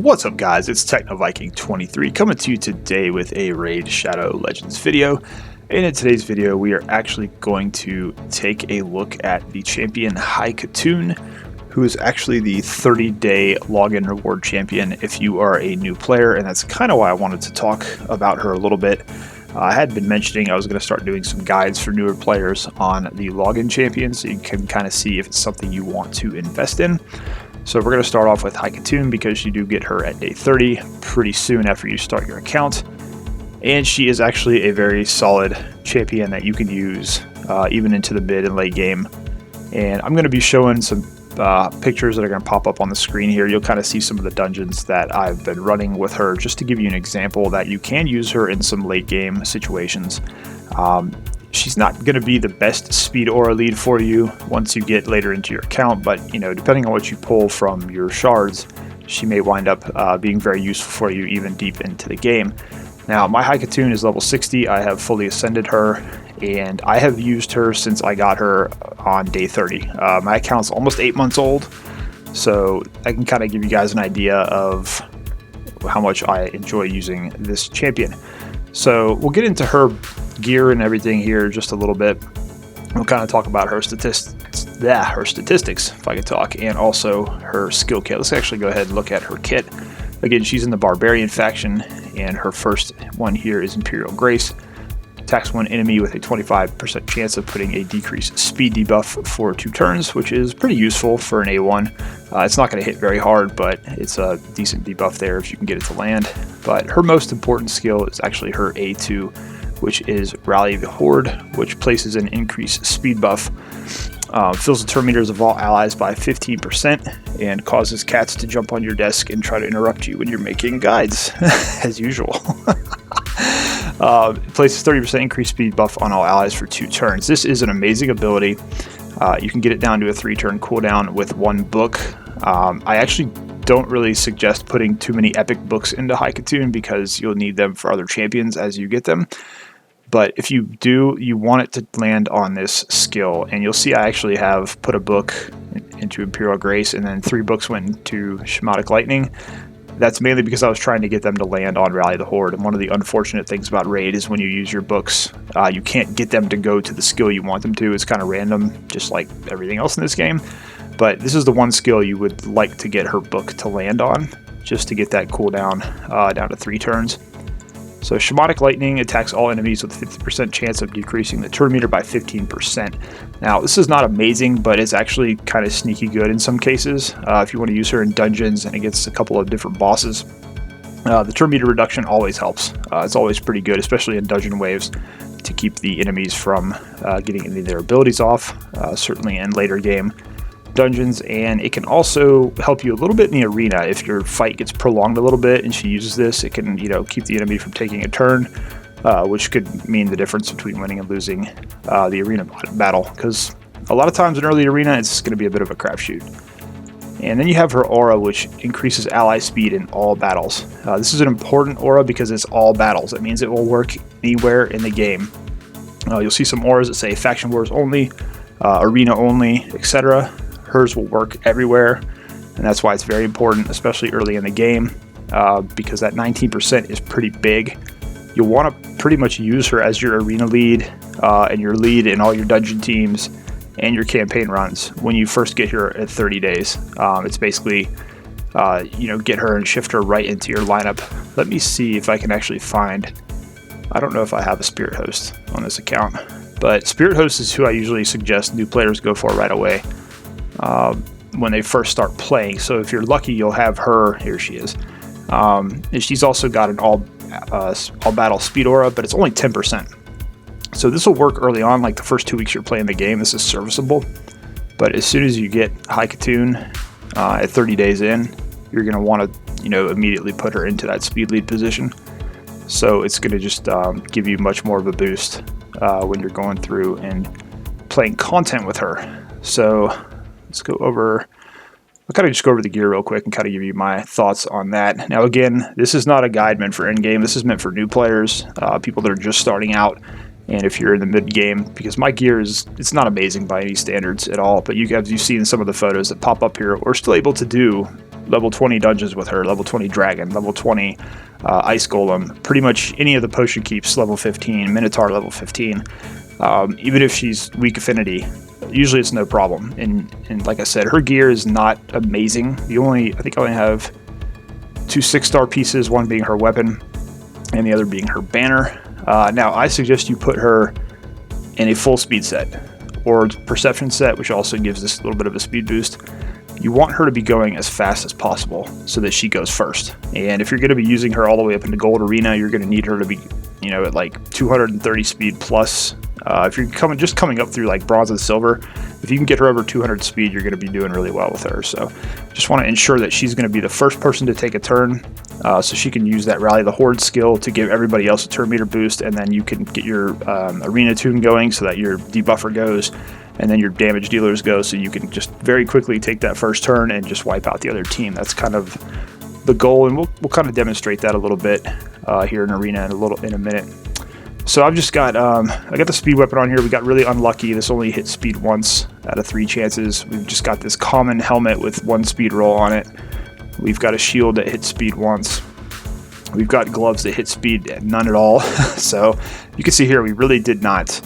What's up, guys? It's TechnoViking23 coming to you today with a Raid Shadow Legends video. And in today's video, we are actually going to take a look at the champion High Khatun, who is actually the 30-day login reward champion if you are a new player, and that's kind of why I wanted to talk about her a little bit. I had been mentioning I was going to start doing some guides for newer players on the login champion, so you can kind of see if it's something you want to invest in. So we're going to start off with High Khatun because you do get her at day 30 pretty soon after you start your account. And she is actually a very solid champion that you can use even into the mid and late game. And I'm going to be showing some pictures that are going to pop up on the screen here. You'll kind of see some of the dungeons that I've been running with her, just to give you an example that you can use her in some late game situations. She's not going to be the best speed aura lead for you once you get later into your account, but depending on what you pull from your shards, she may wind up being very useful for you even deep into the game. Now, my High Khatun is level 60. I have fully ascended her, and I have used her since I got her on day 30. My account's almost 8 months old, so I can kind of give you guys an idea of how much I enjoy using this champion. So we'll get into her gear and everything here just a little bit. We'll kind of talk about her statistics, if I could talk, and also her skill kit. Let's actually go ahead and look at her kit. Again, she's in the Barbarian faction, and her first one here is Imperial Grace. Attacks one enemy with a 25% chance of putting a decreased speed debuff for 2 turns, which is pretty useful for an A1. It's not going to hit very hard, but it's a decent debuff there if you can get it to land. But her most important skill is actually her A2, which is Rally the Horde, which places an increased speed buff, fills the turn meters of all allies by 15%, and causes cats to jump on your desk and try to interrupt you when you're making guides, as usual. It places 30% increased speed buff on all allies for 2 turns. This is an amazing ability. You can get it down to a 3-turn cooldown with 1 book. I actually don't really suggest putting too many epic books into High Khatun because you'll need them for other champions as you get them. But if you do, you want it to land on this skill. And you'll see I actually have put a book into Imperial Grace, and then 3 books went into Shamanic Lightning. That's mainly because I was trying to get them to land on Rally the Horde. And one of the unfortunate things about Raid is when you use your books, you can't get them to go to the skill you want them to. It's kind of random, just like everything else in this game. But this is the one skill you would like to get her book to land on, just to get that cooldown down to 3 turns. So Shamanic Lightning attacks all enemies with a 50% chance of decreasing the turn meter by 15%. Now, this is not amazing, but it's actually kind of sneaky good in some cases. If you want to use her in dungeons and against a couple of different bosses, the turn meter reduction always helps. It's always pretty good, especially in dungeon waves, to keep the enemies from getting any of their abilities off, certainly in later game dungeons. And it can also help you a little bit in the arena if your fight gets prolonged a little bit and she uses this. It can keep the enemy from taking a turn, which could mean the difference between winning and losing the arena battle, because a lot of times in early arena it's going to be a bit of a crapshoot. And then you have her aura, which increases ally speed in all battles. This is an important aura because it's all battles. That means it will work anywhere in the game. You'll see some auras that say faction wars only, arena only, etc. Hers will work everywhere, and that's why it's very important, especially early in the game, because that 19% is pretty big. You'll want to pretty much use her as your arena lead and your lead in all your dungeon teams and your campaign runs when you first get here at 30 days. It's basically, get her and shift her right into your lineup. Let me see if I can actually find, I don't know if I have a Spirit Host on this account, but Spirit Host is who I usually suggest new players go for right away when they first start playing. So if you're lucky, you'll have her. Here she is. And she's also got an all battle speed aura, but it's only 10%. So this will work early on, like the first 2 weeks you're playing the game. This is serviceable. But as soon as you get High Khatun at 30 days in, you're going to want to immediately put her into that speed lead position. So it's going to just give you much more of a boost when you're going through and playing content with her. So let's go over, I'll kind of just go over the gear real quick and kind of give you my thoughts on that. Now, again, this is not a guide meant for endgame. This is meant for new players, people that are just starting out, and if you're in the mid-game, because my gear it's not amazing by any standards at all, but you've seen some of the photos that pop up here. We're still able to do level 20 dungeons with her, level 20 dragon, level 20 ice golem, pretty much any of the potion keeps level 15, minotaur level 15. Even if she's weak affinity, usually it's no problem. And like I said, her gear is not amazing. I think I only have 2 6-star pieces, one being her weapon and the other being her banner. Now I suggest you put her in a full speed set or perception set, which also gives this a little bit of a speed boost. You want her to be going as fast as possible so that she goes first. And if you're going to be using her all the way up into gold arena, you're going to need her to be, at like 230 speed plus. If you're coming up through like bronze and silver, if you can get her over 200 speed, you're going to be doing really well with her. So just want to ensure that she's going to be the first person to take a turn, so she can use that Rally the Horde skill to give everybody else a turn meter boost, and then you can get your arena tune going so that your debuffer goes, and then your damage dealers go, so you can just very quickly take that first turn and just wipe out the other team. That's kind of the goal, and we'll kind of demonstrate that a little bit here in arena in a minute. So I've just got I got the speed weapon on here. We got really unlucky. This only hit speed once out of 3 chances. We've just got this common helmet with 1 speed roll on it. We've got a shield that hits speed once. We've got gloves that hit speed none at all. So you can see here we really did not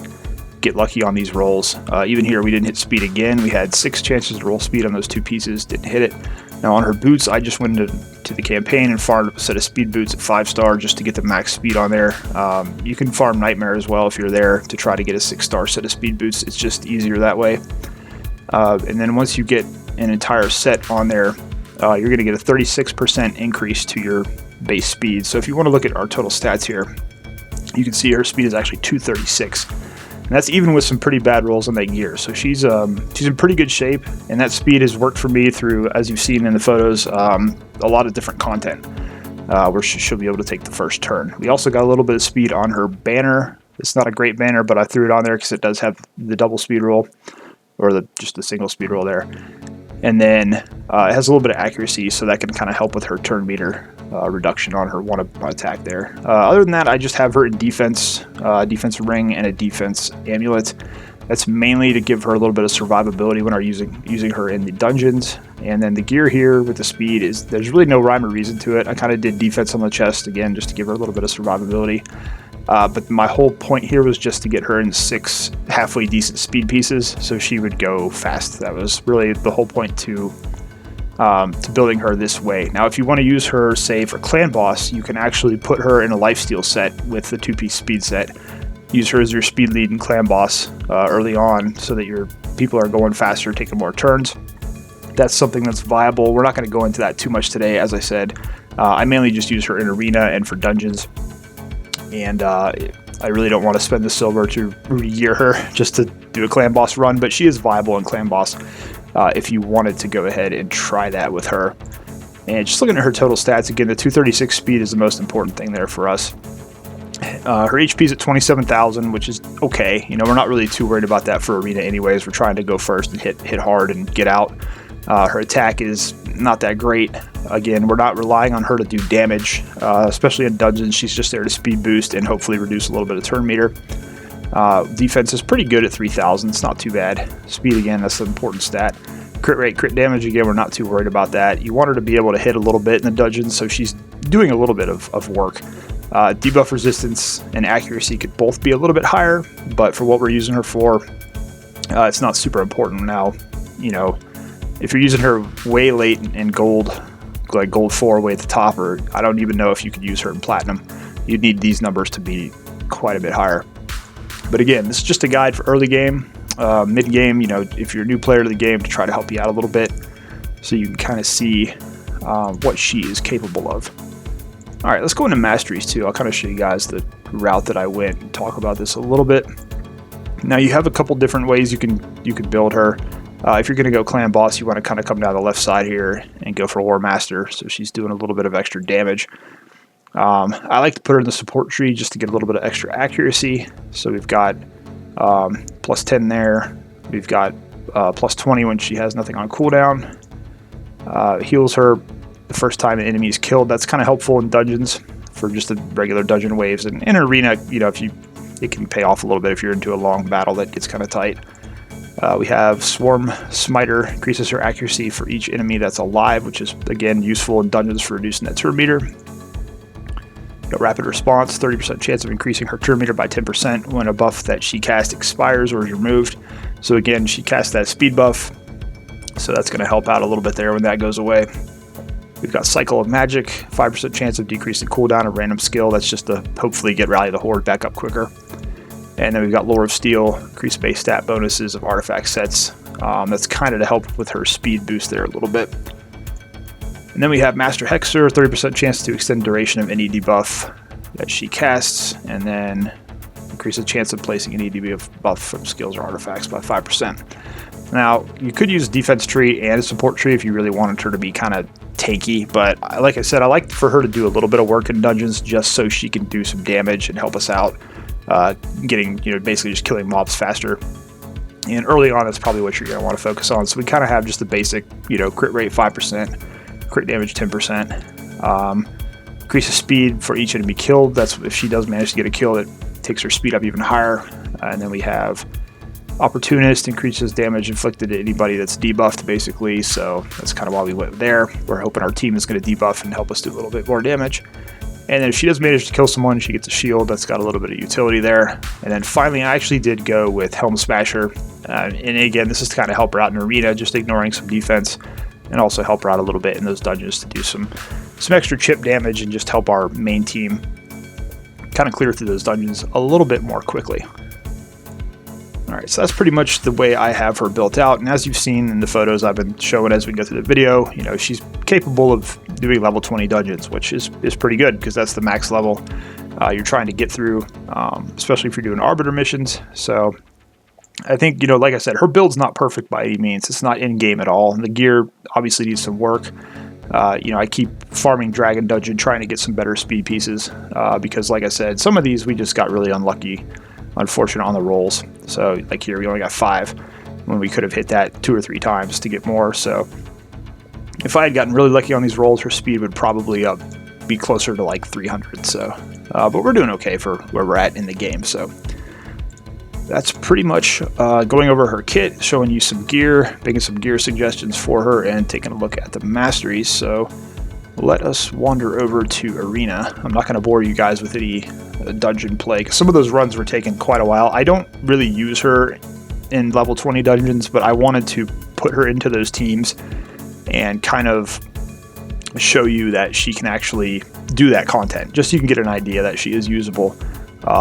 get lucky on these rolls. Even here we didn't hit speed again. We had 6 chances to roll speed on those 2 pieces, didn't hit it. Now on her boots, I just went into the campaign and farmed a set of speed boots at 5-star just to get the max speed on there. You can farm Nightmare as well if you're there to try to get a 6-star set of speed boots. It's just easier that way. And then once you get an entire set on there, you're going to get a 36% increase to your base speed. So if you want to look at our total stats here, you can see her speed is actually 236. And that's even with some pretty bad rolls on that gear. So she's in pretty good shape, and that speed has worked for me through, as you've seen in the photos, a lot of different content where she'll be able to take the first turn. We also got a little bit of speed on her banner. It's not a great banner, but I threw it on there because it does have the double speed roll, or just the single speed roll there. And then it has a little bit of accuracy, so that can kind of help with her turn meter reduction on her one attack there. Other than that, I just have her in defense ring and a defense amulet. That's mainly to give her a little bit of survivability when I'm using her in the dungeons. And then the gear here with the speed there's really no rhyme or reason to it. I kind of did defense on the chest again just to give her a little bit of survivability. But my whole point here was just to get her in 6 halfway decent speed pieces so she would go fast. That was really the whole point to building her this way. Now if you want to use her, say, for clan boss, you can actually put her in a lifesteal set with the 2-piece speed set. Use her as your speed lead in clan boss early on so that your people are going faster, taking more turns. That's something that's viable. We're not going to go into that too much today. As I said, I mainly just use her in arena and for dungeons. And I really don't want to spend the silver to re-gear her just to do a clan boss run, but she is viable in clan boss if you wanted to go ahead and try that with her. And just looking at her total stats, again, the 236 speed is the most important thing there for us. Her HP is at 27,000, which is okay. We're not really too worried about that for arena anyways. We're trying to go first and hit hard and get out. Her attack is not that great. Again, we're not relying on her to do damage, especially in dungeons. She's just there to speed boost and hopefully reduce a little bit of turn meter. Defense is pretty good at 3,000. It's not too bad. Speed, again, that's an important stat. Crit rate, crit damage, again, we're not too worried about that. You want her to be able to hit a little bit in the dungeons, so she's doing a little bit of work. Debuff resistance and accuracy could both be a little bit higher, but for what we're using her for, it's not super important now. If you're using her way late in gold, like gold 4 way at the top, or I don't even know if you could use her in platinum, you'd need these numbers to be quite a bit higher. But again, this is just a guide for early game, mid game, if you're a new player to the game, to try to help you out a little bit so you can kind of see what she is capable of. All right, let's go into Masteries too. I'll kind of show you guys the route that I went and talk about this a little bit. Now you have a couple different ways you can build her. If you're going to go clan boss, you want to kind of come down the left side here and go for War Master, so she's doing a little bit of extra damage. I like to put her in the support tree just to get a little bit of extra accuracy. So we've got plus 10 there. We've got plus 20 when she has nothing on cooldown. Heals her the first time an enemy is killed. That's kind of helpful in dungeons for just the regular dungeon waves. And in arena, it can pay off a little bit if you're into a long battle that gets kind of tight. We have Swarm Smiter, increases her accuracy for each enemy that's alive, which is again useful in dungeons for reducing that turn meter. Rapid response, 30% chance of increasing her turn meter by 10% when a buff that she cast expires or is removed. So again, she casts that speed buff, so that's going to help out a little bit there when that goes away. We've got Cycle of Magic, 5% chance of decreasing cooldown of random skill. That's just to hopefully get Rally the Horde back up quicker. And then we've got Lore of Steel, increased base stat bonuses of artifact sets. That's kind of to help with her speed boost there a little bit. And then we have Master Hexer, 30% chance to extend duration of any debuff that she casts, and then increase the chance of placing any debuff from skills or artifacts by 5%. Now, you could use a defense tree and a support tree if you really wanted her to be kind of tanky, but like I said, I like for her to do a little bit of work in dungeons just so she can do some damage and help us out, getting, basically just killing mobs faster. And early on, that's probably what you're going to want to focus on. So we kind of have just the basic, crit rate 5%. Crit damage 10%. Increases speed for each enemy killed. That's if she does manage to get a kill, it takes her speed up even higher. And then we have Opportunist, increases damage inflicted to anybody that's debuffed, basically. So that's kind of why we went there. We're hoping our team is going to debuff and help us do a little bit more damage. And then if she does manage to kill someone, she gets a shield. That's got a little bit of utility there. And then finally, I actually did go with Helm Smasher. And again, this is to kind of help her out in arena, just ignoring some defense, and also help her out a little bit in those dungeons to do some extra chip damage and just help our main team kind of clear through those dungeons a little bit more quickly. Alright, so that's pretty much the way I have her built out, and as you've seen in the photos I've been showing as we go through the video, she's capable of doing level 20 dungeons, which is pretty good because that's the max level you're trying to get through, especially if you're doing Arbiter missions. So I think, like I said, her build's not perfect by any means. It's not in-game at all. And the gear obviously needs some work. I keep farming Dragon Dungeon, trying to get some better speed pieces, because, like I said, some of these we just got really unfortunate on the rolls. So, like here, we only got 5 when we could have hit that 2 or 3 times to get more. So, if I had gotten really lucky on these rolls, her speed would probably be closer to like 300. So, but we're doing okay for where we're at in the game. So, that's pretty much going over her kit, showing you some gear, making some gear suggestions for her, and taking a look at the Masteries. So let us wander over to Arena. I'm not going to bore you guys with any dungeon play, because some of those runs were taking quite a while. I don't really use her in level 20 dungeons, but I wanted to put her into those teams and kind of show you that she can actually do that content, just so you can get an idea that she is usable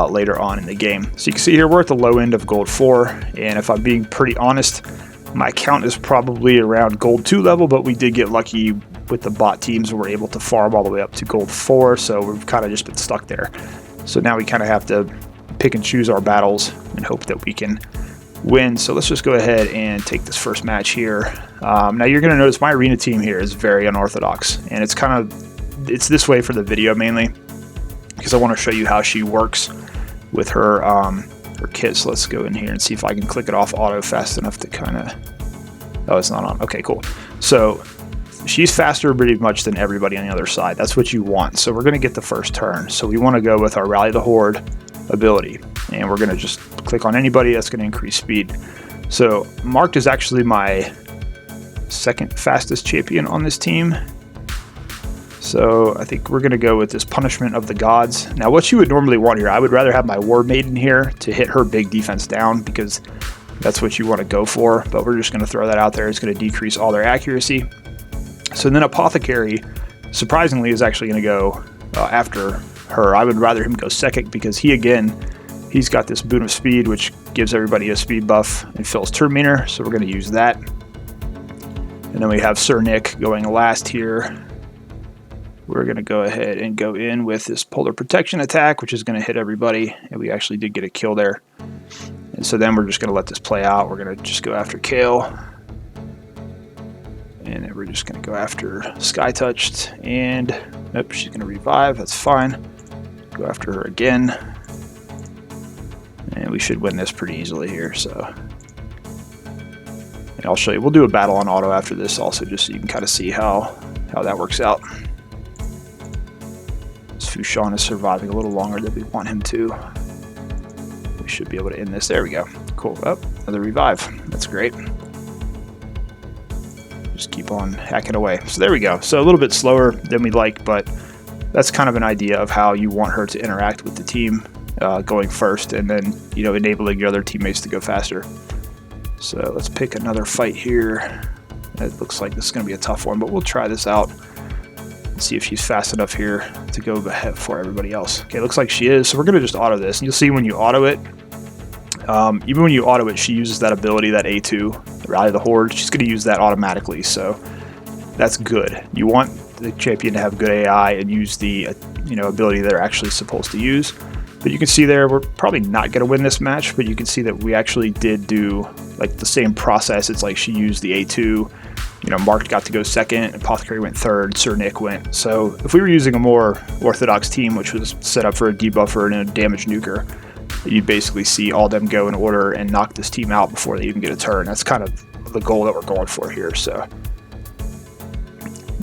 later on in the game. So you can see here we're at the low end of gold 4, and if I'm being pretty honest, my count is probably around gold 2 level, but we did get lucky with the bot teams and we're able to farm all the way up to gold 4, so we've kind of just been stuck there. So now we kind of have to pick and choose our battles and hope that we can win. So let's just go ahead and take this first match here. Now you're going to notice my arena team here is very unorthodox, and it's this way for the video mainly, because I want to show you how she works with her kit. So let's go in here and see if I can click it off auto fast enough to kind of... Oh, it's not on. Okay, cool. So she's faster pretty much than everybody on the other side. That's what you want. So we're going to get the first turn. So we want to go with our Rally the Horde ability, and we're going to just click on anybody that's going to increase speed. So Marked is actually my second fastest champion on this team. So I think we're going to go with this Punishment of the Gods. Now what you would normally want here, I would rather have my War Maiden here to hit her big defense down, because that's what you want to go for, but we're just going to throw that out there. It's going to decrease all their accuracy. So then Apothecary, surprisingly, is actually going to go after her. I would rather him go second, because he's got this boon of speed, which gives everybody a speed buff and fills turn meter, so we're going to use that. And then we have Sir Nick going last here. We're going to go ahead and go in with this Polar Protection attack, which is going to hit everybody, and we actually did get a kill there. And so then we're just going to let this play out. We're going to just go after Kale, and then we're just going to go after Sky Touched, and nope, she's going to revive. That's fine. Go after her again, and we should win this pretty easily here. So, and I'll show you. We'll do a battle on auto after this also, just so you can kind of see how that works out. Fushan is surviving a little longer than we want him to. We should be able to end this. There we go. cool. Oh, another revive. That's great. Just keep on hacking away. So there we go. So a little bit slower than we'd like, but that's kind of an idea of how you want her to interact with the team, going first, and then, you know, enabling your other teammates to go faster. So let's pick another fight here. It looks like this is going to be a tough one, but we'll try this out and see if she's fast enough here to go ahead for everybody else. Okay, looks like she is. So we're going to just auto this. And you'll see when you auto it, even when you auto it, she uses that ability, that A2, Rally the Horde. She's going to use that automatically, so that's good. You want the champion to have good AI and use the ability they're actually supposed to use. But you can see there, we're probably not going to win this match, but you can see that we actually did do like the same process. It's like she used the A2, you know, Mark got to go second, Apothecary went third, Sir Nick went. So if we were using a more orthodox team, which was set up for a debuffer and a damage nuker, you'd basically see all them go in order and knock this team out before they even get a turn. That's kind of the goal that we're going for here. So,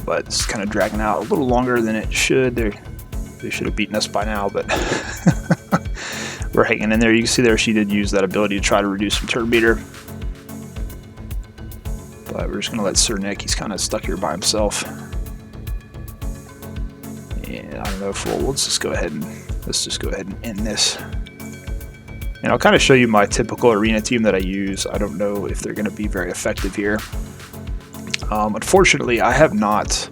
but it's kind of dragging out a little longer than it should. They should have beaten us by now, but we're hanging in there. You can see there she did use that ability to try to reduce some turn meter. But we're just going to let Sir Nick, he's kind of stuck here by himself. And I don't know if let's just go ahead and end this. And I'll kind of show you my typical arena team that I use. I don't know if they're going to be very effective here. Unfortunately, I have not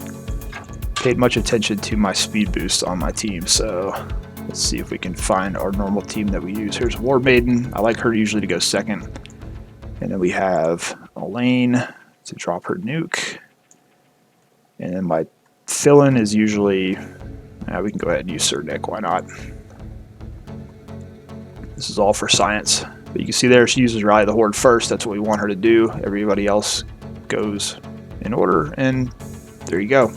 paid much attention to my speed boost on my team, so let's see if we can find our normal team that we use. Here's War Maiden. I like her usually to go second, and then we have Elaine to drop her nuke, and then my fill-in is usually we can go ahead and use Sir Nick, why not? This is all for science, but you can see there she uses Rally the Horde first. That's what we want her to do. Everybody else goes in order, and there you go.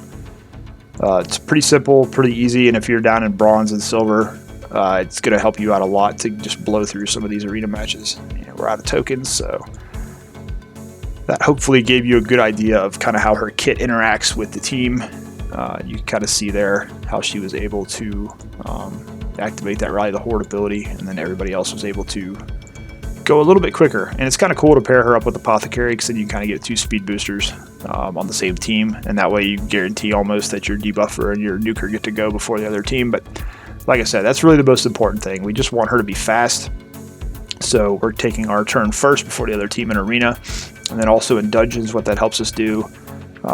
It's pretty simple, pretty easy, and if you're down in bronze and silver, it's going to help you out a lot to just blow through some of these arena matches. We're out of tokens, so that hopefully gave you a good idea of kind of how her kit interacts with the team. You can kind of see there how she was able to activate that Rally the Horde ability, and then everybody else was able to go a little bit quicker. And it's kind of cool to pair her up with Apothecary, because then you kind of get two speed boosters on the same team, and that way you guarantee almost that your debuffer and your nuker get to go before the other team. But like I said, that's really the most important thing. We just want her to be fast, so we're taking our turn first before the other team in arena. And then also in dungeons, what that helps us do,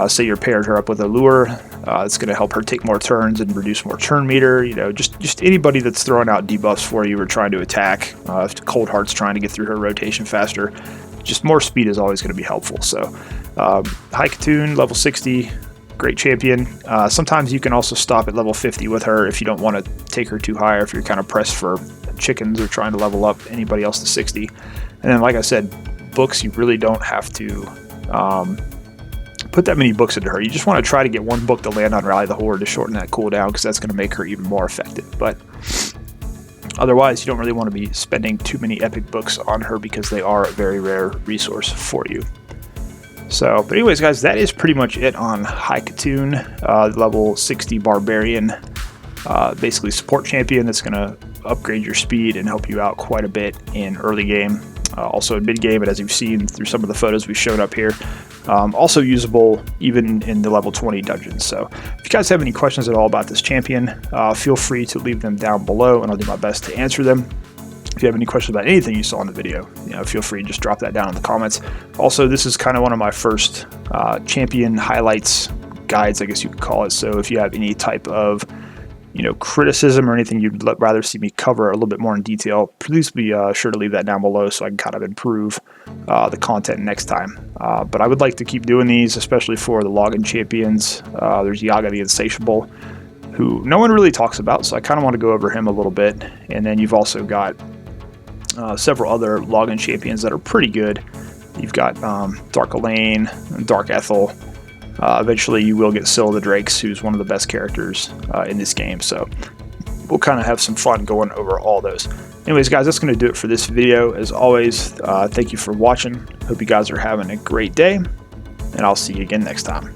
say you're paired her up with a lure, it's going to help her take more turns and reduce more turn meter. You know, just anybody that's throwing out debuffs for you or trying to attack. If Cold Heart's trying to get through her rotation faster, just more speed is always going to be helpful. So High Khatun, level 60, great champion. Sometimes you can also stop at level 50 with her if you don't want to take her too high, or if you're kind of pressed for chickens or trying to level up anybody else to 60. And then, like I said, books, you really don't have to put that many books into her. You just want to try to get one book to land on Rally the Horde to shorten that cooldown, because that's going to make her even more effective. But otherwise, you don't really want to be spending too many epic books on her, because they are a very rare resource for you. So, but anyways, guys, that is pretty much it on High Khatun, level 60 Barbarian. Basically support champion that's going to upgrade your speed and help you out quite a bit in early game. Also in mid game, but as you've seen through some of the photos we've shown up here, also usable even in the level 20 dungeons. So if you guys have any questions at all about this champion, feel free to leave them down below, and I'll do my best to answer them. If you have any questions about anything you saw in the video, feel free to just drop that down in the comments. Also, this is kind of one of my first champion highlights guides, I guess you could call it. So if you have any type of criticism or anything you'd rather see me cover a little bit more in detail, please be sure to leave that down below so I can kind of improve the content next time. But I would like to keep doing these, especially for the login champions. There's Yaga the Insatiable, who no one really talks about, so I kind of want to go over him a little bit. And then you've also got several other login champions that are pretty good. You've got Dark Elaine, Dark Ethel. Eventually you will get Scylla the Drakes, who's one of the best characters in this game, so we'll kind of have some fun going over all those. Anyways, guys, that's going to do it for this video. As always, thank you for watching. Hope you guys are having a great day, and I'll see you again next time.